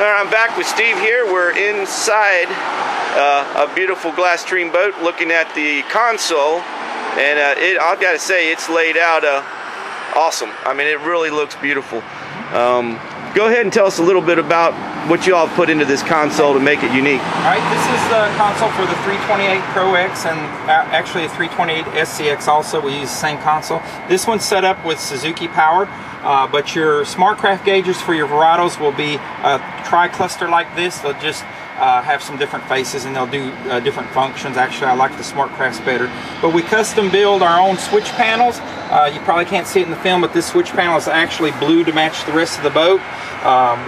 I'm back with Steve here. We're inside a beautiful Glasstream boat looking at the console, and I've got to say it's laid out awesome. I mean, it really looks beautiful. Go ahead and tell us a little bit about what you all put into this console to make it unique. Alright, this is the console for the 328 Pro X and actually a 328 SCX also. We use the same console. This one's set up with Suzuki power, but your SmartCraft gauges for your Verados will be a tri-cluster like this. They'll just have some different faces and they'll do different functions. Actually, I like the SmartCrafts better. But we custom build our own switch panels. You probably can't see it in the film, but this switch panel is actually blue to match the rest of the boat.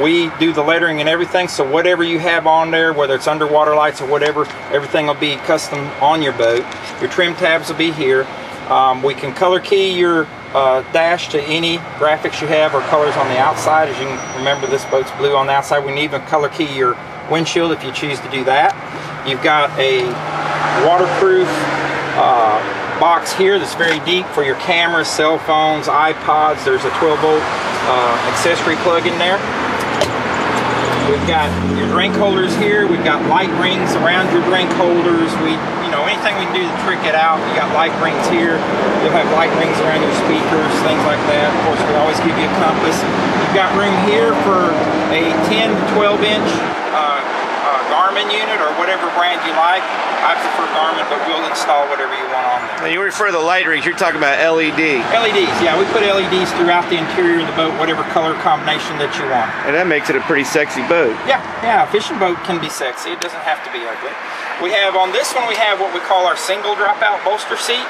We do the lettering and everything, so whatever you have on there, whether it's underwater lights or whatever, everything will be custom on your boat. Your trim tabs will be here. We can color key your dash to any graphics you have or colors on the outside. As you can remember, this boat's blue on the outside. We can even color key your windshield if you choose to do that. You've got a waterproof box here that's very deep for your cameras, cell phones, iPods. There's a 12-volt accessory plug in there. We've got your drink holders here. We've got light rings around your drink holders. Anything we can do to trick it out. You got light rings here. You'll have light rings around your speakers, things like that. Of course, we always give you a compass. You've got room here for a 10 to 12 inch Garmin unit or whatever brand you like. I prefer Garmin, but we'll install whatever you want on there. Now you refer to the light rings, you're talking about LED. LEDs, yeah, we put LEDs throughout the interior of the boat, whatever color combination that you want. And that makes it a pretty sexy boat. Yeah, a fishing boat can be sexy. It doesn't have to be ugly. We have, on this one, we have what we call our single dropout bolster seat.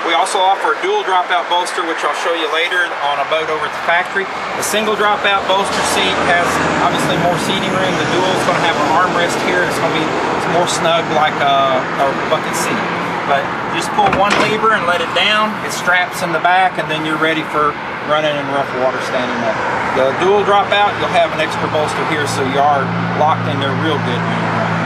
We also offer a dual dropout bolster, which I'll show you later on a boat over at the factory. The single dropout bolster seat has obviously more seating room. The dual is going to have an armrest here. It's going to be more snug like a bucket seat. But just pull one lever and let it down. It straps in the back, and then you're ready for running in rough water standing up. The dual dropout, you'll have an extra bolster here, so you are locked in there real good when you're running.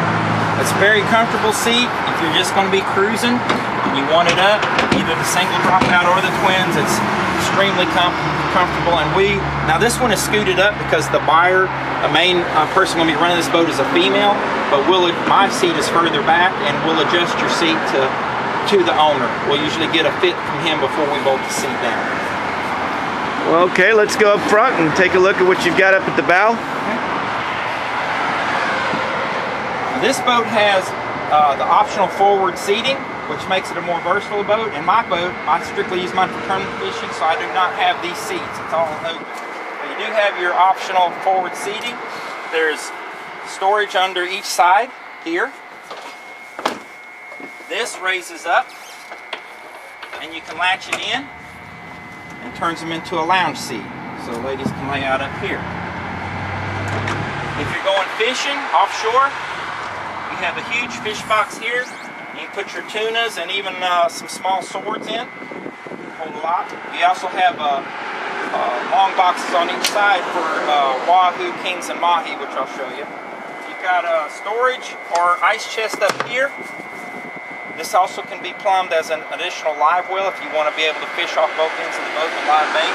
It's a very comfortable seat. If you're just going to be cruising and you want it up, either the single dropout or the twins, it's extremely comfortable. And now this one is scooted up because the buyer, the main person going to be running this boat is a female, but my seat is further back, and we'll adjust your seat to the owner. We'll usually get a fit from him before we bolt the seat down. Well, okay, let's go up front and take a look at what you've got up at the bow. This boat has the optional forward seating, which makes it a more versatile boat. In my boat, I strictly use mine for tournament fishing, so I do not have these seats. It's all open. But you do have your optional forward seating. There's storage under each side here. This raises up, and you can latch it in and turns them into a lounge seat, so ladies can lay out up here. If you're going fishing offshore, you have a huge fish box here. You can put your tunas and even some small swords in. Hold a lot. You also have long boxes on each side for wahoo, kings, and mahi, which I'll show you. You've got storage or ice chest up here. This also can be plumbed as an additional live well if you want to be able to fish off both ends of the boat with live bait.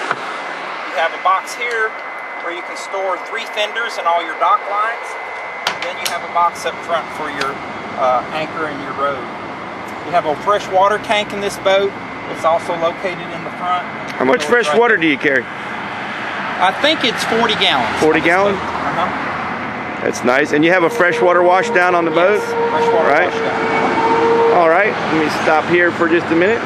You have a box here where you can store 3 fenders and all your dock lines. Then you have a box up front for your anchor and your rode. You have a fresh water tank in this boat. It's also located in the front. How much fresh water do you carry? I think it's 40 gallons. 40 gallons? That's nice. And you have a freshwater wash down on the boat? Freshwater wash down. All right, let me stop here for just a minute.